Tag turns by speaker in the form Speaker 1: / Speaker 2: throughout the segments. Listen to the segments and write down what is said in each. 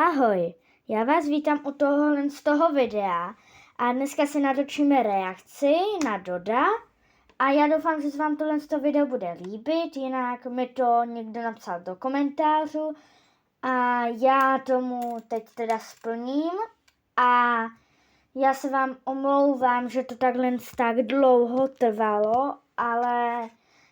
Speaker 1: Ahoj, já vás vítám u tohohle z toho videa a dneska si natočíme reakci na Doda a já doufám, že se vám tohle video bude líbit, jinak mi to někdo napsal do komentářů a já tomu teď teda splním a já se vám omlouvám, že to takhle tak dlouho trvalo, ale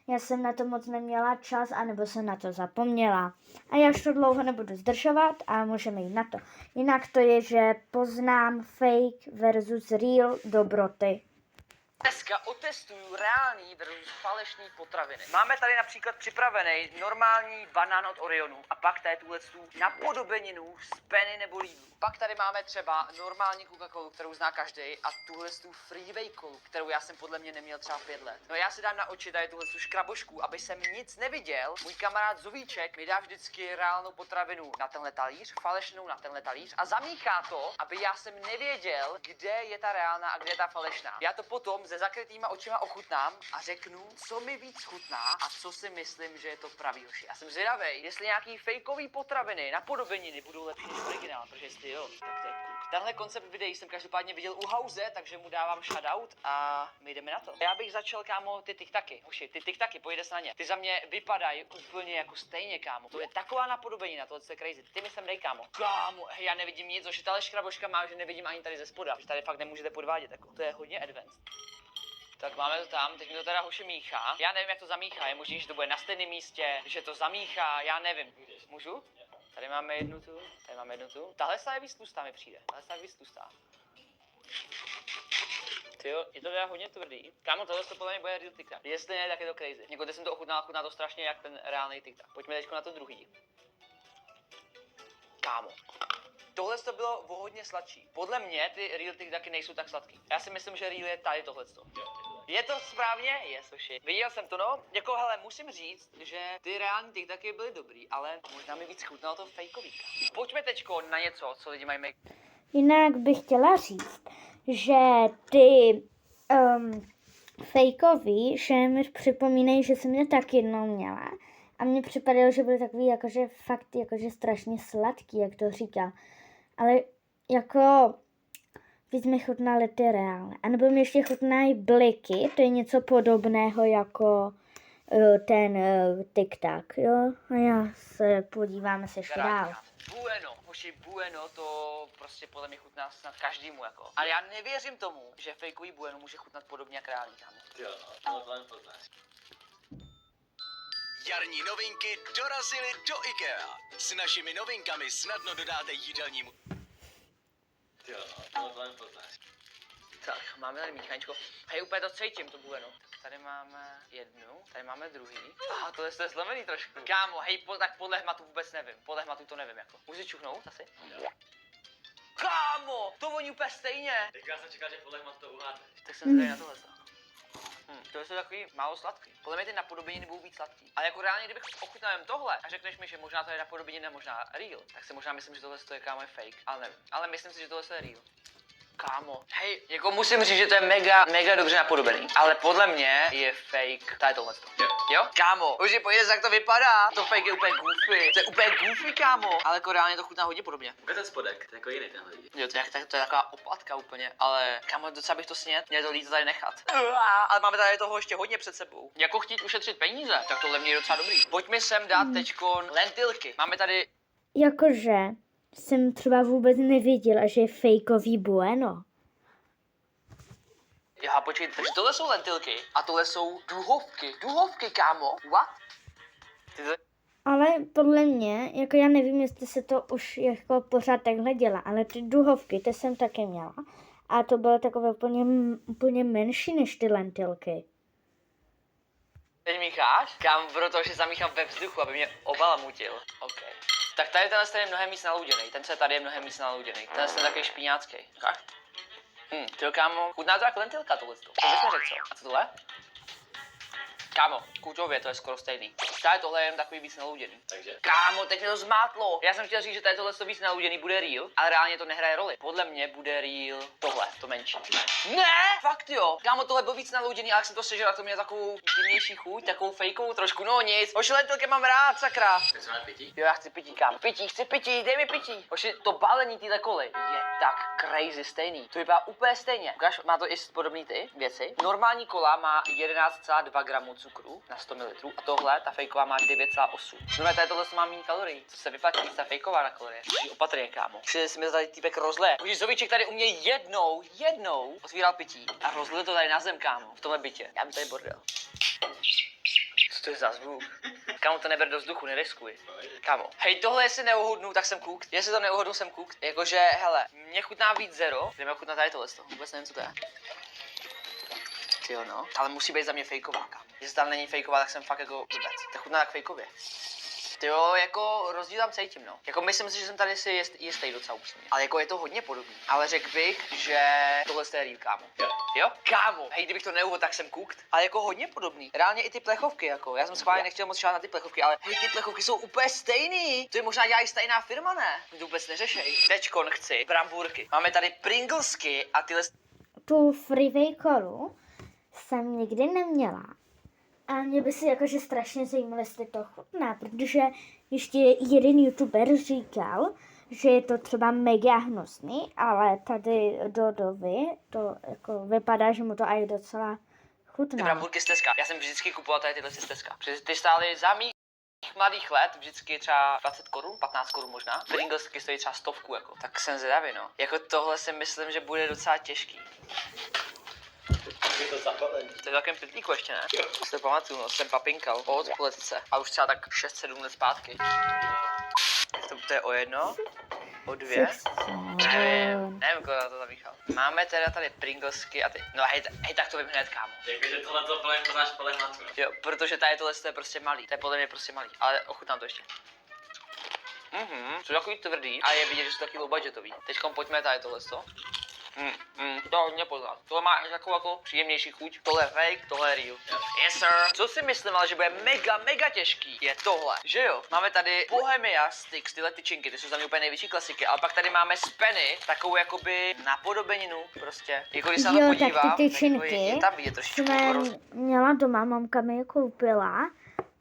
Speaker 1: já jsem na to moc neměla čas, anebo jsem na to zapomněla. A já už to dlouho nebudu zdržovat a můžeme jít na to. Jinak to je, že poznám fake versus real dobroty.
Speaker 2: Dneska otestuju reální versus falešný potraviny. Máme tady například připravený normální banán od Orionu a pak tady tuhle napodobeninu z Penny nebo Lidlu. Pak tady máme třeba normální Coca-Colu, kterou zná každý, a tuhle Freeway Colu, kterou já jsem podle mě neměl třeba 5 let. No já si dám na oči tady tuhle škrabošku, aby jsem nic neviděl. Můj kamarád Zovíček mi dá vždycky reálnou potravinu na tenhle talíř, falešnou na tenhle talíř a zamíchá to, aby já jsem nevěděl, kde je ta reálná a kde je ta falešná. Já to potom se zakrytýma očima ochutnám a řeknu, co mi víc chutná a co si myslím, že je to pravý, hoši. Já jsem zvědavej, jestli nějaký fejkový potraviny na podobeniny budou lepší než originál, protože jestli jo, tak to je cool. Tenhle koncept videí jsem každopádně viděl u Hauze, takže mu dávám shoutout a my jdeme na to. Já bych začal, kámo, ty tiktaky. Hoši, ty tiktaky, pojďte se na ně. Ty za mě vypadají úplně jako stejně, kámo. To je taková napodobenina, to je crazy. Ty mi sem dej, kámo. Kámo, já nevidím nic, že tahle škraboška má, že nevidím ani tady ze spoda. Že tady fakt nemůžete podvádět, jako. To je hodně advanced. Tak máme to tam, teď mi to teda hoši míchá. Já nevím, jak to zamíchá, je možný, že to bude na stejném místě, že to zamíchá, já nevím. Můžu? Tady máme jednu tu, tady máme jednu tu. Tahle je víc tlustá, mi přijde. Tahle je víc tlustá. Tyjo, je to teda hodně tvrdý. Kámo, tohle to podle mě bude real TikTok. Jestli ne, tak je to crazy. Jako teď jsem to ochutnal, chutná to strašně jak ten reálný TikTok. Pojďme teď na to druhý. Kámo. Tohle to bylo o hodně sladší. Podle mě ty real TikToky nejsou tak sladký. Já si myslím, že real je tady tohleto. Je to správně? Yes, oši. Viděl jsem to, no. Jako, hele, musím říct, že ty reální TikToky byly dobrý, ale možná mi víc chutnalo to fejkový. Pojďme teďko na něco, co lidi mají
Speaker 1: Jinak bych chtěla říct, že ty fejkový, že mi připomínají, že jsem je taky jednou měla. A mně připadalo, že byly takový jakože fakt jakože strašně sladký, jak to říká. Ale jako víc mi chutnaly ty reálné. A nebo mi ještě chutnají bliky, to je něco podobného jako ten TikTok, jo. A já se podíváme se ještě dál.
Speaker 2: Bueno, hoši, bueno, to prostě podle mě chutná snad každému, jako. Ale já nevěřím tomu, že fejkový bueno může chutnat podobně jak reálný, kámo.
Speaker 3: Jo, tohle poznáš. Jarní novinky dorazily do IKEA. S našimi novinkami snadno dodáte jídelnímu. Jo, tohle poznáš.
Speaker 2: Tak, máme tady míchaníčko. Hej, úplně to cítím, to bueno. Tak tady máme jednu, tady máme druhý. Aha, to je zlomený trošku. Kámo, hej, tak podle hmatu vůbec nevím. Podle hmatu to nevím, jako. Můžu čuchnout asi?
Speaker 3: Jo.
Speaker 2: Kámo, to voní úplně stejně.
Speaker 3: Tak já jsem čekal, že podle hmatu to uhádneš.
Speaker 2: Tak jsem zvědavý na tohle. To je takový málo sladký. Podle mě ty napodobeniny budou víc sladký. Ale jako reálně, kdybych ochutnal jen tohle a řekneš mi, že možná to je napodobenina, možná real, tak si možná myslím, že tohle je kámo je fake. Ale nevím. Ale myslím si, že tohle je real. Kámo, hej, jako musím říct, že to je mega dobře napodobený, ale podle mě je fake tady tohle. Jo? Kámo, už je pojďte, jak to vypadá. To fake je úplně goofy. To je úplně goofy, kámo. Ale jako reálně to chutná hodně podobně.
Speaker 3: Ukaž ten spodek, to je jako jiný tenhle lidi.
Speaker 2: Jo, to je taková oplatka úplně, ale kámo, docela bych to snět, mě to líto tady nechat. Ale máme tady toho ještě hodně před sebou. Jako chtít ušetřit peníze, tak tohle mě je docela dobrý. Pojďme sem dát teďkon lentilky. Máme tady...
Speaker 1: Jakože jsem třeba vůbec nevěděla, že je fejkový bueno.
Speaker 2: Já počkej, takže tohle jsou lentilky a tohle jsou duhovky. Duhovky, kámo. What?
Speaker 1: Ale podle mě, jako já nevím, jestli se to už jako pořád takhle dělá, ale ty duhovky, ty jsem taky měla. A to bylo takové úplně menší než ty lentilky.
Speaker 2: Teď mícháš? Kámo, protože zamíchám ve vzduchu, aby mě obalamutil. OK. Tak tady tenhle je mnohem víc nalouděný. Ten se tady je mnohem víc nalouděný. Ten je takový špíňácký. Tyjo, kámo, chutná to jako lentilka tohle. To bys mi řekl, co? A co tohle? Kámo, kůčově to je skoro stejný. Tady tohle je jen takový víc naluděný.
Speaker 3: Takže?
Speaker 2: Kámo, teď mě to zmátlo. Já jsem chtěl říct, že tady tohle víc naluděný bude real, ale reálně to nehraje roli. Podle mě bude real tohle, to menší. Ne, fakt jo. Kámo, tohle byl víc naluděný, ale jak jsem to sežral, to měl takovou divnější chuť, takovou fejkovou trošku, no nic. Hoši, lentilky mám rád, sakra.
Speaker 3: Chceš mít pití?
Speaker 2: Jo, já chci pití, kámo. Pití, chci pití, dej mi pití. Hoši, to balení téhle koly je tak crazy stejný. To vypadá úplně stejně. Ukáž, má to i podobný ty věci. Normální kola má 11,2 gramů cukru na 100 ml a tohle, ta fejková má 9,8. No tady tohle má méně kalorií. Co se vyplatí víc ta fejková na kalorie? Musí opatrně, kámo. Přijde si mi tady týpek rozle. Už Zoviček tady u mě jednou otvíral pití a rozlil to tady na zem, kámo. V tomhle bytě. Já mám tady bordel. Co to je za zvuk? Kámo, to neber do vzduchu, neriskuj. Kámo, hej, tohle jestli neuhodnu, tak jsem cooked. Jestli to neuhodnu, jsem cooked. Jakože, hele, mě chutná víc zero. Jdeme ochutnat tady tohle. Vůbec nevím, co to je. Tyjo, no. Ale musí být za mě fejková, kámo. Jestli tam není fejková, tak jsem fakt jako vůbec. Tak chutná tak fejkově. Tyjo, jako rozdíl tam cítím, no. Jako myslím si, že jsem tady si jistý docela upřímně. Ale jako je to hodně podobný. Ale řekl bych, že tohle je real, kámo. Jo? Kámo, hej, kdybych to neuhodl, tak jsem cooked. Ale jako hodně podobný. Reálně i ty plechovky, jako. Já jsem schválně nechtěl moc šát na ty plechovky, ale hej, ty plechovky jsou úplně stejný. To je možná dělají stejná firma, ne? To vůbec neřešej. Teďkon chci brambůrky. Máme tady Pringlesky a tyhle...
Speaker 1: Tu freeway kolu jsem nikdy neměla. A mě by si jakože strašně zajímalo, jestli to chutná, protože ještě jeden youtuber říkal, že je to třeba mega hnusný, ale tady Dodovi to jako vypadá, že mu to aj docela
Speaker 2: Ty
Speaker 1: chutná.
Speaker 2: brambůrky z Teska. Já jsem vždycky kupoval tady tyhle z Teska. Protože ty stály za mých mladých let vždycky třeba 20 korun, 15 korun možná. Pringlesky stojí třeba 100 jako. Tak jsem zvědavý, no. Jako tohle si myslím, že bude docela těžký.
Speaker 3: Je to zapalený.
Speaker 2: To je v takovém pytlíku ještě, ne? Si to pamatuju, no, jsem papinkal od politice. A už třeba tak 6-7 let zpátky. To je o jedno, o dvě. Nevím, kolik na to zamíchal. Máme teda tady Pringlesky a ty, no hej, tak to vím hned, kámo.
Speaker 3: Jakože tohle to plně poznáš podle hladu.
Speaker 2: Jo, protože tady tohle je prostě malý, to je podle mě prostě malý, ale ochutnám to ještě. Jsou takový tvrdý a je vidět, že jsou taky low budgetový. Teďkom pojďme tady tohleto. To hodně poznat. Tohle má takovou jako příjemnější chuť. Tohle je fake, tohle je real. Yes sir. Co si myslím, ale že bude mega těžký, je tohle. Že jo? Máme tady Bohemia Sticks, tyhle tyčinky, ty jsou za mě úplně největší klasiky, ale pak tady máme Spenny, takovou jakoby napodobeninu prostě. Jako když se na to
Speaker 1: Jo,
Speaker 2: podívám,
Speaker 1: tak ty
Speaker 2: je
Speaker 1: tyčinky
Speaker 2: tam vidět trošičku
Speaker 1: jsem měla doma, mamka mi je koupila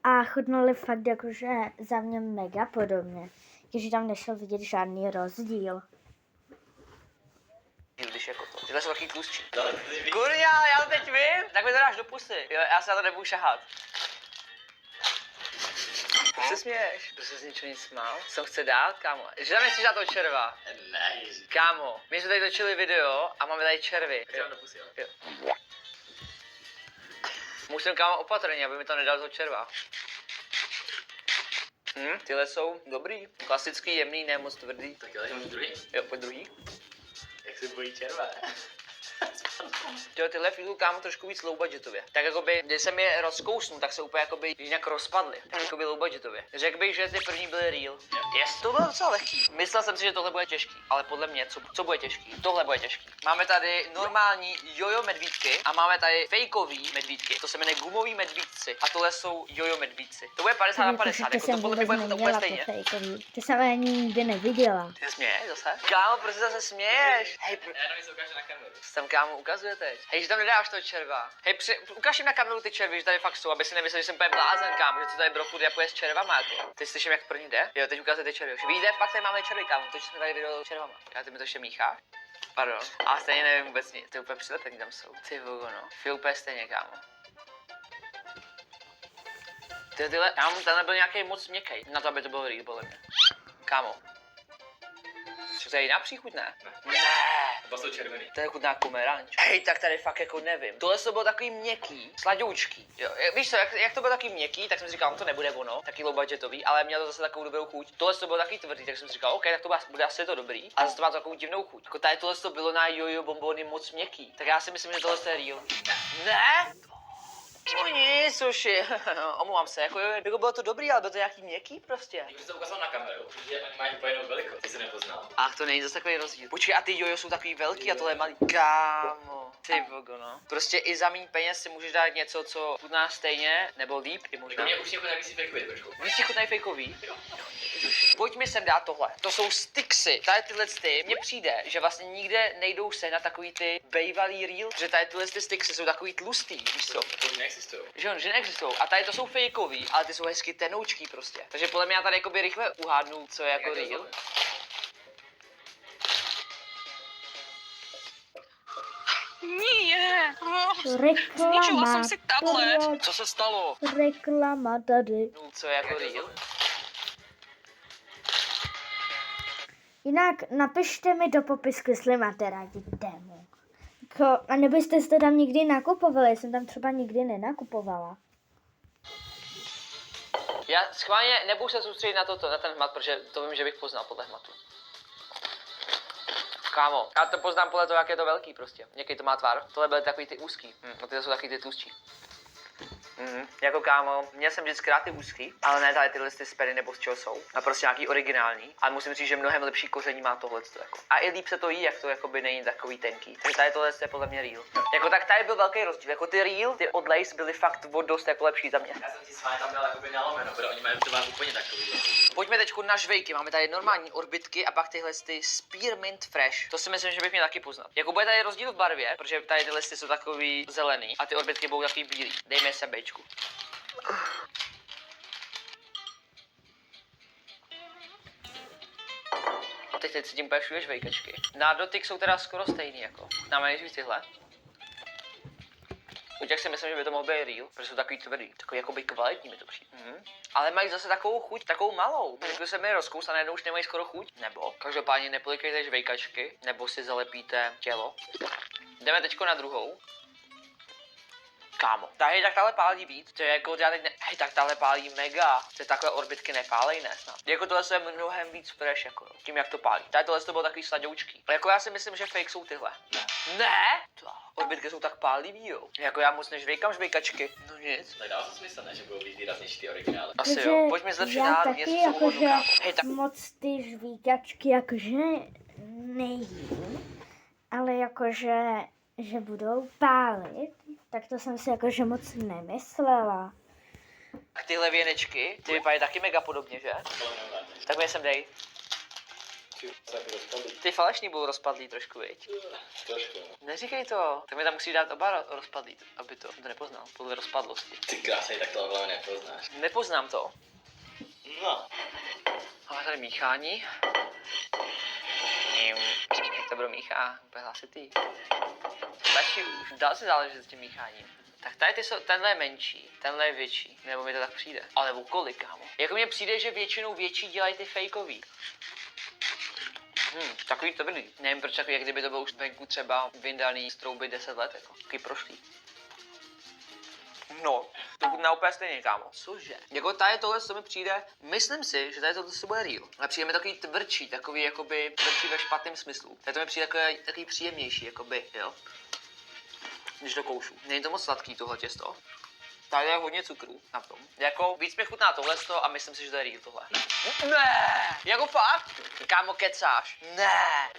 Speaker 1: a chutnaly fakt jakože za mě mega podobně. Takže tam nešel vidět žádný rozdíl.
Speaker 2: když jako to. Tyhle jsou taky tlustší. Kurňa, já to teď vím. Tak mi to dáš do pusy. Jo, já se na to nebudu šahat. Proč se směješ? Proč se z ničeho nic smál? Co chce dát, kámo? Že tam nechceš dát toho červa?
Speaker 3: Ne, ježiš.
Speaker 2: Kámo, my jsme tady točili video a máme tady červy.
Speaker 3: Tak do pusy, jo.
Speaker 2: Jo. Musím, kámo, opatrně, aby mi to nedal toho červa. Tyhle jsou dobrý. Klasický, jemný, ne moc tvrdý.
Speaker 3: Tak jo, jdeme druhý.
Speaker 2: Jo, pojď druhý.
Speaker 3: Jak se bojí červa?
Speaker 2: Jo, tyhle fílu, kámo, trošku víc low budgetově. Tak jakoby, když jsem je rozkousnul, tak se úplně jakoby nějak rozpadly. Tak jakoby low budgetově. Řekl bych, že ty první byly real. Yes, to bylo docela lehký. Myslel jsem si, že tohle bude těžký, ale podle mě, co bude těžký? Tohle bude těžký. Máme tady normální jojo medvídky a máme tady fakeový medvídky. To se jmenuje gumový medvídci a tohle jsou jojo medvídci. To bude 50 na 50,
Speaker 1: To
Speaker 2: jako
Speaker 1: jsem
Speaker 2: to podle mě
Speaker 1: vůbec
Speaker 2: bude úplně
Speaker 1: neměla,
Speaker 2: stejně.
Speaker 1: to fejkový. To jsem ani nikdy neviděla.
Speaker 2: Ty se směješ zase? Kámo, proč se zase směješ? Hej,
Speaker 3: Já jenom se ukáže na kameru.
Speaker 2: co tam kámo ukazuje teď? Hej, že tam nedáš toho červa. Hej, ukaž jim na kameru ty červy, že tady fakt jsou, aby si nemyslel, že jsem úplně blázen, kámo, že to tady brokud japuje s červama, jako. Teď slyším, jak první jde. Jo, teď ukazuje ty červy. Už víte, pak tady máme červy, kámo, to jsme tady video s červama. Já ty mi to ještě mícháš. Pardon, a stejně nevím vůbec nic, ty úplně přilepení tam jsou. Ty vogo, no. Feel úplně stejně, kámo. Tyhle, tenhle byl nějaký moc měkký, na to, aby to bylo real, podle mě. Kámo. Co to je jiná příchuť, ne? Ne.
Speaker 3: Oba jsou červený.
Speaker 2: To je chutná kumeranč. Hej, tak tady fakt jako nevím. Tohle to bylo takový měkký, sladoučký. Jo, víš co, jak to bylo takový měkký, tak jsem si říkal, no to nebude ono, taky low budgetový, ale mělo to zase takovou dobrou chuť. Tohle to bylo takový tvrdý, tak jsem si říkal, OK, tak to bude asi to dobrý, ale zase to má takovou divnou chuť. Jako tady tohle to bylo na jojo bombony moc měkký, tak já si myslím, že tohle je real. Ne? No nic, suši. Omlouvám se, jako bylo to dobrý, ale bylo to nějaký měkký prostě.
Speaker 3: Když to ukázal na kameru, že oni mají úplně jinou velikost, ty jsi nepoznal.
Speaker 2: Ach, to není zase takový rozdíl. Počkej, a ty jojo jsou takový velký a tohle je malý. Kámo. Ty vogo, no. Prostě i za méně peněz si můžeš dát něco, co chutná stejně, nebo líp, i možná.
Speaker 4: Mě už jako nejvíc fejkový trošku.
Speaker 2: Víš, ti chutnají fejkový? Pojďme sem dát tohle. To jsou Stixy. Tady tyhle ty, mně přijde, že vlastně nikde nejdou se na takový ty bejvalý reel, že tady tyhle ty Stixy jsou takový tlustý, víš co?
Speaker 4: To už neexistují.
Speaker 2: Že on, že neexistují. A tady to jsou fejkový, ale ty jsou hezky tenoučký prostě. Takže podle mě já tady jakoby rychle uhádnu, co je jako real.
Speaker 5: Nie!
Speaker 1: Reklama.
Speaker 5: jsem si tablet.
Speaker 2: Co se stalo?
Speaker 1: Reklama tady.
Speaker 2: No, co je jako real?
Speaker 1: Jinak napište mi do popisku, jestli máte rádi tému. Jako, a nebo jste to tam nikdy nakupovali, jsem tam třeba nikdy nenakupovala.
Speaker 2: Já schválně nebudu se soustředit na toto, na ten hmat, protože to vím, že bych poznal podle hmatu. Kámo, já to poznám podle toho, jak je to velký prostě. Jaký to má tvar. Tohle byly takový ty úzký. A ty jsou takový ty tlustší. Jako kámo, měl jsem vždycky rád ty úzký, ale ne tady tyhle ty spedy nebo z čeho jsou. A prostě nějaký originální. Ale musím říct, že mnohem lepší koření má tohle. Jako. A i líp se to jí, jak to jakoby není takový tenký. Takže tady tohle je podle mě real. Jako tak tady byl velký rozdíl. Jako ty real, ty od Lace byly fakt o dost jako lepší za mě.
Speaker 4: Já jsem ti s vámi tam dal jakoby nalomeno, protože oni mají to úplně takový.
Speaker 2: Pojďme teď na žvejky, máme tady normální orbitky a pak tyhle ty Spearmint Fresh. To si myslím, že bych měl taky poznat. Jako bude tady rozdíl v barvě, protože tady tyhle jsou takový zelený a ty orbitky budou takový bílý. Dejme se Bčku. Teď si tím úplně všude žvejkačky. Na dotyk jsou teda skoro stejný jako. Máme nejdřív tyhle. U těch si myslím, že by to mohl být real, protože jsou takový tvrdý, takový jakoby kvalitní mi to přijde. Ale mají zase takovou chuť, takovou malou. Když se mi rozkous a najednou už nemají skoro chuť. Nebo každopádně nepolikejte žvejkačky, nebo si zalepíte tělo. Jdeme teďko na druhou. Kámo, tady tak tahle pálí víc, to je jako já teď ne, hej, tak tahle pálí mega, ty takhle orbitky nepálej, ne snad. Jako tohle je mnohem víc fresh, jako tím jak to pálí. Tady tohle to bylo takový sladoučký. Ale jako já si myslím, že fake jsou tyhle. Ne? To, orbitky jsou tak pálivý, jo. Jako já moc nežvejkám žvejkačky. No nic.
Speaker 4: Tak dává to smysl, ne, že budou víc výraznější ty originály.
Speaker 2: Asi
Speaker 1: Takže
Speaker 2: jo, pojďme zlepšit
Speaker 1: já
Speaker 2: národ,
Speaker 1: taky
Speaker 2: něco co uhodnu,
Speaker 1: jakože
Speaker 2: kámo. Hej, tak
Speaker 1: moc ty žvíkačky jakože nejím, ale jakože že budou pálit, tak to jsem si jakože moc nemyslela.
Speaker 2: tyhle věnečky, ty vypadají taky mega podobně, že? Tak mě sem dej. Ty falešní budou rozpadlý trošku, viď?
Speaker 4: Trošku.
Speaker 2: Neříkej to, tak mi tam musí dát oba rozpadlý, aby to nepoznal, podle rozpadlosti.
Speaker 4: Ty krásej, tak to hlavně nepoznáš.
Speaker 2: Nepoznám to.
Speaker 4: No.
Speaker 2: Máme tady míchání. Jak to bude míchá, úplně hlasitý. Stačí už, dál si záleží s tím mícháním. Tak tady ty jsou, tenhle je menší, tenhle je větší, nebo mi to tak přijde. Ale o kolik, kámo? Jako mně přijde, že většinou větší dělají ty fejkový. Takový tvrdý. Nevím proč, jak kdyby to bylo už venku třeba vyndaný z trouby 10 let, jako. Takový prošlý. No, to chutná úplně stejně, kámo. Cože? Jako tady tohle, co mi přijde, myslím si, že tady tohle se bude real. Ale přijde mi takový tvrdší, takový jakoby tvrdší ve špatném smyslu. Tady to mi přijde takový příjemnější, jakoby, jo. Když to koušu. Není to moc sladký tohle těsto. Tady je hodně cukru na tom. Jako víc mi chutná tohle a myslím si, že to je real tohle. Ne, jako fakt? Kámo, kecáš. Ne,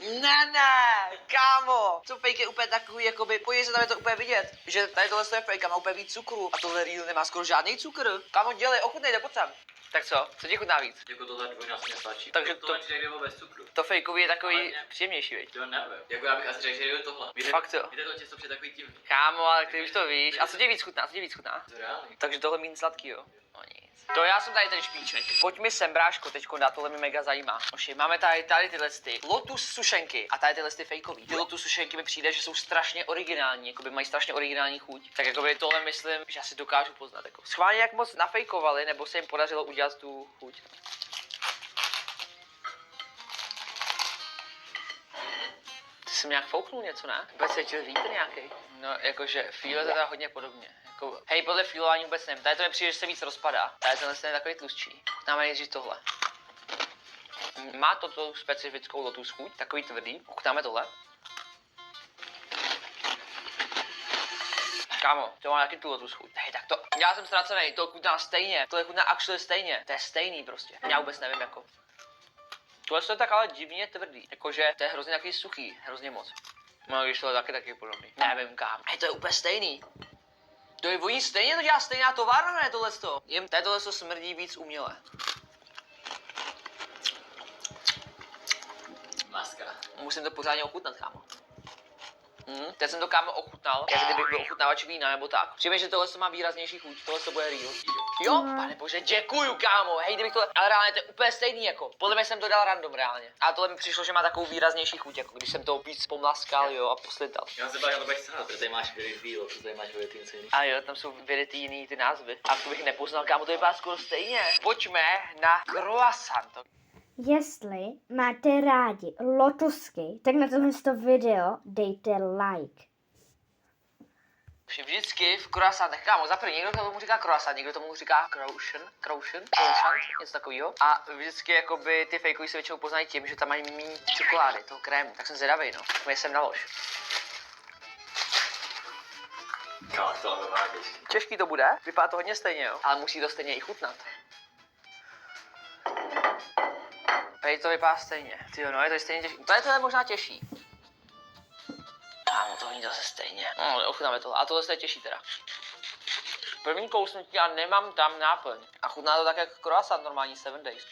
Speaker 2: kámo. To fake je úplně takový, jakoby, pojď se tam je to úplně vidět, že tady tohle je fake a má úplně víc cukru a tohle real nemá skoro žádný cukr. Kámo, dělej, ochutnej, pojď sem. Tak co ti chutná víc?
Speaker 4: Jako tohle dvojnásobně sladší.
Speaker 2: Takže
Speaker 4: tohle přijde kdyby bez cukru.
Speaker 2: To fejkový je takový
Speaker 4: Ale ne.
Speaker 2: příjemnější, viď?
Speaker 4: To nevím. Jako já bych asi řekl, že je tohle.
Speaker 2: Fakt jo.
Speaker 4: Víte, to těsto přijde takový divný.
Speaker 2: Kámo, ale ty už to víš. A co ti víc chutná?
Speaker 4: To je reálný.
Speaker 2: Takže tohle méně sladký, jo? No nic. To já jsem tady ten špíček. Pojďme sem, bráško, teďko na tohle mi mega zajímá. Oši, máme tady tyhle ty Lotus sušenky a tady tyhle ty fejkový. Ty Lotus sušenky mi přijde, že jsou strašně originální, jakoby mají strašně originální chuť. Tak jakoby tohle myslím, že asi dokážu poznat. Jako. Schválně jak moc nafejkovali, nebo se jim podařilo udělat tu chuť. Ty jsi mi nějak fouknul něco, ne? Vůbec cítil vítr nějaký. No, jakože feel je teda hodně podobně. Jako, hej, podle feelování vůbec nevím. Tady to mi přijde, že se víc rozpadá. Tady tenhle je takový tlustší. Chutnáme nejdřív tohle. Má to tu specifickou lotus chuť, takový tvrdý. Chutnáme tohle. Kámo, to má taky tu lotus chuť. Hej, tak to, já jsem ztracený, to chutná stejně. To chutná actually stejně. To je stejný prostě. Já vůbec nevím jako. Tohle je tak ale divně tvrdý. Jakože to je hrozně takový suchý, hrozně moc. No, když to taky podobný. Nevím kam. Hej, to je úplně stejný. To je voní stejně, to dělá stejná továrna, ne tohleto. Jen tohleto smrdí víc uměle.
Speaker 4: Maska.
Speaker 2: Musím to pořádně ochutnat, kámo. Teď jsem to, kámo, ochutnal, jak kdybych byl ochutnávač vína nebo tak. Přijme, že tohle má výraznější chuť, tohle bude real. Jo, pane bože, děkuju, kámo, hej, kdybych to, ale reálně to je úplně stejný, jako. Podle mě jsem to dal random, reálně. A tohle mi přišlo, že má takovou výraznější chuť, jako když jsem to víc pomlaskal, jo, a poslital.
Speaker 4: Já se bavím, to budeš stát, protože tady máš vyrytý, tady máš vyrytý něco jiný.
Speaker 2: A jo, tam jsou vyrytý jiný ty názvy. A to bych nepoznal, kámo, to vypadá skoro stejně. Pojďme na croissant.
Speaker 1: Jestli máte rádi lotusky, tak na tohle video dejte like.
Speaker 2: Vždycky v croissantech, kámo, za první, někdo tomu říká croissant, někdo tomu říká croissant, něco takového. A vždycky jakoby ty fejkový se většinou poznají tím, že tam mají méně čokolády, toho krému. Tak jsem zvědavej, no. Mě jsem nalož.
Speaker 4: Kámo, to je těžký.
Speaker 2: Těžký to bude, vypadá to hodně stejně, jo. Ale musí to stejně i chutnat. Tady to vypadá stejně. Tyjo, no, je to stejně těžší. To je možná těžší. Kámo, to není zase stejně. No, ochutnáme to. A tohle je těžší teda. První kousnutí a nemám tam náplň. A chutná to tak jak croissant normální 7 days.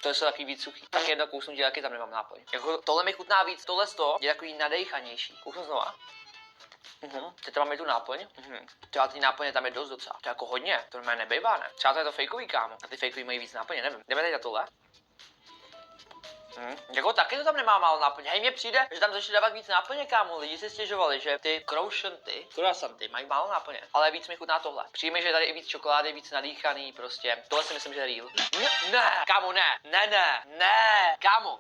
Speaker 2: To je takový víc suchý. Tak jedno kousnutí, taky tam nemám náplň. Jako tohle mi chutná víc, tohle je takový nadejchanější. Kousnu znova. Teď tam máme tu náplň. Třeba ty náplně tam je dost docela. To je jako hodně, to normálně nebejvá, ne? Třeba to je to fejkový, kámo. A ty fejkový mají víc náplně, nevím. Jdeme teď na tohle. Jako taky to tam nemá málo náplně. Hej, mně přijde, že tam začali dávat víc náplně, kámo. Lidi si stěžovali, že ty croissanty mají málo náplně. Ale víc mi chutná tohle. Přijme, že je tady i víc čokolády, víc nadýchaný, prostě. Tohle si myslím, že je real. Ne, kámo, ne, kámo.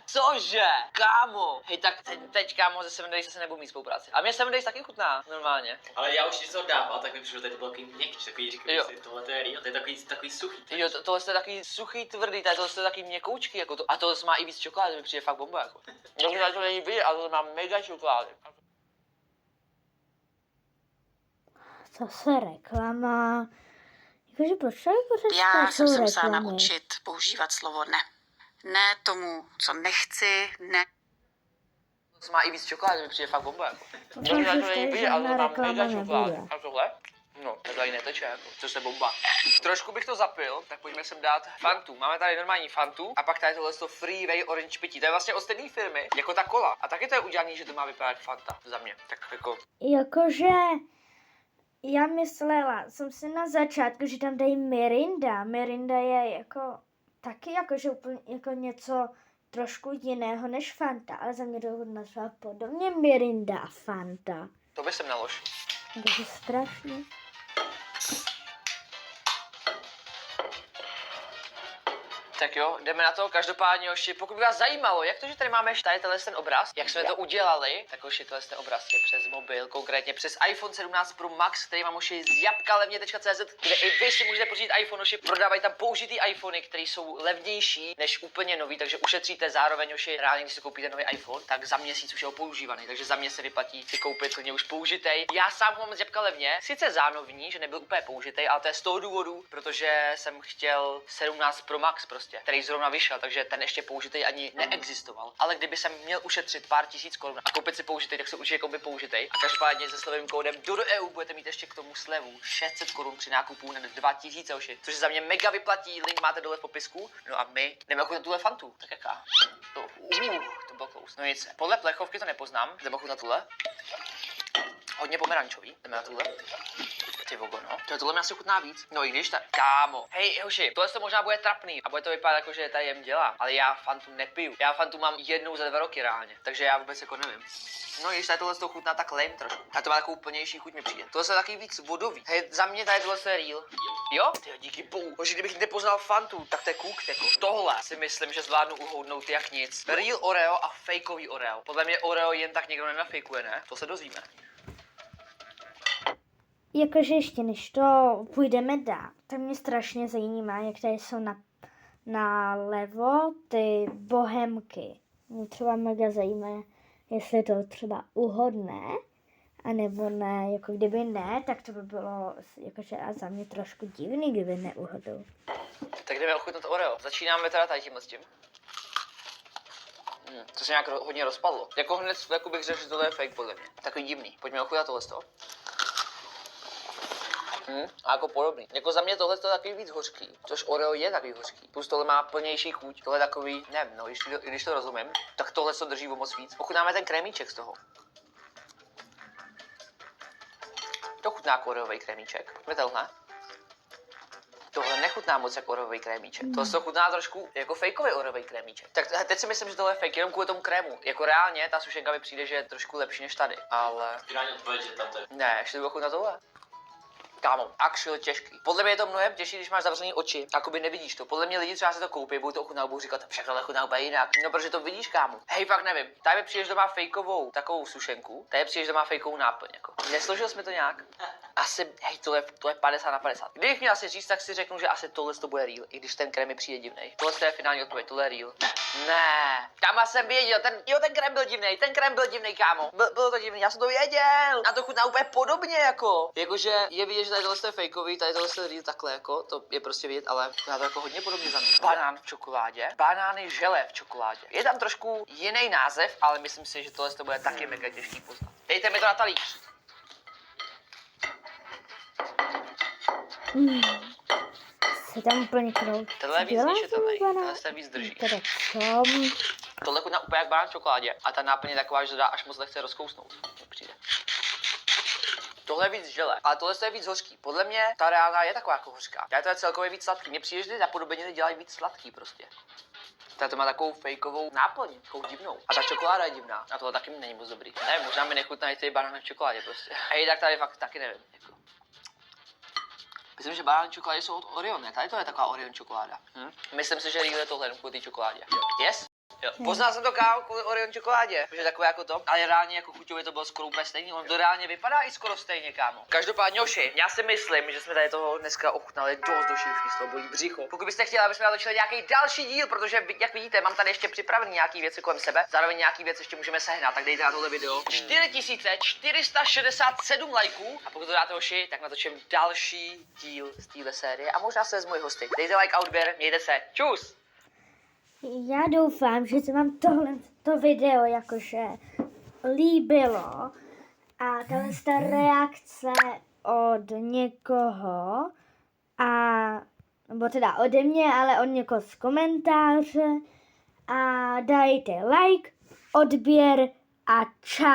Speaker 2: Cože, kámo. Hej, tak teď kámo, ze 7 Days se nebudu mít spolupráci. A mě 7 Days taky chutná, normálně.
Speaker 4: Ale já už když jsem dával, tak mi přišlo, že tady to bylo takový měkčí, takový říkám, si, tohle to je real, to je takový suchý.
Speaker 2: Jo, tohle je takový suchý, tvrdý, tohle je takový měkoučky, jako to. A tohle má i víc čokolády, mi přijde fakt bomba, jako. Možná to není vidět, ale to má mega čokolády.
Speaker 1: Zase reklama. Jakože proč tady pořád
Speaker 5: Já jsem se musela
Speaker 1: reklamy?
Speaker 5: naučit používat slovo ne. Ne tomu, co nechci, ne.
Speaker 2: To má i víc čokolády, mi přijde fakt bomba, jako.
Speaker 1: Možná, že
Speaker 2: to není
Speaker 1: tady
Speaker 2: vidět, ale to
Speaker 1: žádná
Speaker 2: má
Speaker 1: reklama
Speaker 2: mega čokolády.
Speaker 1: nebude.
Speaker 2: A tohle? No, to tady neteče, jako. To je bomba. Trošku bych to zapil, tak pojďme sem dát Fantu. Máme tady normální Fantu a pak tady tohle Freeway Orange pití. To je vlastně od stejné firmy, jako ta kola. A taky to je udělané, že to má vypadat jak Fanta, za mě. Tak jako...
Speaker 1: Jakože já myslela, jsem si na začátku, že tam dají Mirinda. Mirinda je jako taky jakože úplně jako něco trošku jiného než Fanta, ale za mě to nazvala podobně Mirinda a Fanta.
Speaker 2: To by sem nalož.
Speaker 1: Takže strašně.
Speaker 2: Tak jo, jdeme na to. Každopádně, hoši, pokud by vás zajímalo, jak to, že tady máme tady ten obraz, jak jsme to udělali, tak hoši, ten obraz je přes mobil, konkrétně přes iPhone 17 Pro Max, který mám hoši z jabkalevně.cz, kde i vy si můžete pořídit iPhone, hoši, prodávají tam použitý iPhony, které jsou levnější než úplně nový, takže ušetříte zároveň, hoši, reálně, když si koupíte nový iPhone, tak za měsíc už je ho používaný, takže za mě se vyplatí si koupit klidně už použitej. Já sám ho mám z jabkalevně, sice zánovní, že nebyl úplně použitej, ale to je z toho důvodu, protože jsem chtěl 17 Pro Max prostě, který zrovna vyšel, takže ten ještě použitej ani neexistoval. Ale kdyby jsem měl ušetřit pár tisíc korun a koupit si použitej, tak se určitě koupit použitej. A každopádně se slovým kódem DODOEU budete mít ještě k tomu slevu 600 korun při nákupu na 2000, což se za mě mega vyplatí. Link máte dole v popisku. No a my jdeme ochutnat tuhle Fantu. Tak jaká? To bylo close. No nic, podle plechovky to nepoznám. Jdeme ochutnat tuhle. Hodně pomerančový. Jdeme na tuhle. Ty vogo, no. Tohle mě asi chutná víc. No i když tak, kámo. Hej, hoši, tohle to možná bude trapný a bude to vypadat jako, že tady jem dělám, ale já Fantu nepiju. Já Fantu mám jednou za 2 roky reálně, takže já vůbec jako nevím. No i když tady tohle chutná tak lame trošku. A to má takovou plnější chuť mi přijde. Tohle je takový víc vodový. Hej, za mě tady tohle je real. Jo? Tyjo, díky bohu. Hoši, kdybych nepoznal Fantu, tak to je kůk, jako. Tohle si myslím, že zvládnu uhoudnout jak nic. Real Oreo a fakeový Oreo. Podle mě Oreo jen tak někdo nenafejkuje, ne? To se dozvíme.
Speaker 1: Jakože ještě než to půjdeme dál, tak mě strašně zajímá, jak tady jsou na levo ty bohemky. Mě třeba mega zajímá, jestli to třeba uhodne, anebo ne, jako kdyby ne, tak to by bylo jakože a za mě trošku divný, kdyby neuhodl.
Speaker 2: Tak jdeme ochutnat Oreo. Začínáme teda tady tímhle s tím. To se nějak hodně rozpadlo. Jako hned jako bych řekl, že tohle je fake podle mě. Takový divný. Pojďme ochutnat tohle z toho. A jako podobný. Jako za mě tohle je takový víc hořký, což Oreo je takový hořký. Plus tohle má plnější chuť, tohle je takový, nevím, no, když to rozumím, tak tohle to drží o moc víc. Ochutnáme ten krémíček z toho. To chutná jako oreový krémíček. Pojďme tenhle. Tohle nechutná moc jako oreový krémíček. Tohle to chutná trošku jako fejkový oreový krémíček. Tak teď si myslím, že tohle je fake, jenom kvůli tomu krému. Jako reálně ta sušenka mi přijde, že je trošku lepší než tady, ale...
Speaker 4: Finální odpověď, že tam to je.
Speaker 2: Ne, ještě budu ochutnat tohle. Kámo, actually těžký. Podle mě je to mnohem těžší, když máš zavřený oči, jakoby nevidíš to. Podle mě lidi třeba se to koupí, budou to ochutnat, budou říkat, však tohle chutná úplně jinak. No, protože to vidíš, kámo. Hej, fakt nevím. Tady přijdeš doma fejkovou takovou sušenku, tady přijdeš doma fejkovou náplň, jako. Nesložil jsme to nějak? Asi, hej, tohle je 50/50. Kdybych měl asi říct, tak si řeknu, že asi tohle to bude real, i když ten krém mi přijde divnej. Tohle je finální odpověď, tohle je real. Ne, kámo, jsem věděl, ten krém byl divnej, kámo. Bylo to divný, já jsem to věděl. A to chutná úplně podobně, jako. Jakože je vidět, že tady tohle je fejkový, tady tohle je real takhle, jako. To je prostě vidět, ale chutná to jako hodně podobně za mě. Banán v čokoládě, banány žele v čokoládě. Je tam trošku jiný název, ale myslím si, že tohle to bude taky mega těžký poznat. Dejte mi to na talíř.
Speaker 1: Se tam úplně krout.
Speaker 2: Tenhle je víc zničitelný, tenhle se víc drží.
Speaker 1: Teda čom.
Speaker 2: Tohle chutná úplně jak banán v čokoládě a ta náplň je taková, že to dá až moc lehce rozkousnout. Přijde. Tohle je víc žele, ale tohle je víc hořký. Podle mě ta reálná je taková jako hořká. Já to je celkově víc sladký. Mně přijde, že ty napodobeniny dělají víc sladký prostě. Tady to má takovou fejkovou náplň, takovou divnou. A ta čokoláda je divná. A tohle taky není moc dobrý. Ne, možná mi nechutnají ty banány v čokoládě prostě. A tak tady fakt taky nevím. Jako. Myslím, že banány v čokoládě jsou od Orion, ne? Tady to je taková Orion čokoláda. Myslím si, že real je tohle jenom kvůli té čokoládě. Yes? Jo. Poznal jsem to, kámo, kvůli Orion čokoládě, že takové jako to, ale reálně jako chuťově to bylo skoro úplně stejný, on to reálně vypadá i skoro stejně, kámo. Každopádně, Joši, já si myslím, že jsme tady toho dneska ochutnali dost, už mi z toho bolí břicho. Pokud byste chtěli, abychom natočili nějaký další díl, protože jak vidíte, mám tady ještě připravený nějaký věci kolem sebe, zároveň nějaký věci ještě můžeme sehnat, tak dejte na tohle video 4467 lajků a pokud to dáte, Joši, tak natočím další díl z téhle série a možná se z moji hosty. Dejte like a odběr, mějte se, čus!
Speaker 1: Já doufám, že se vám to video jakože líbilo a tahle reakce od někoho nebo teda ode mě, ale od někoho z komentáře a dajte like, odběr a čau.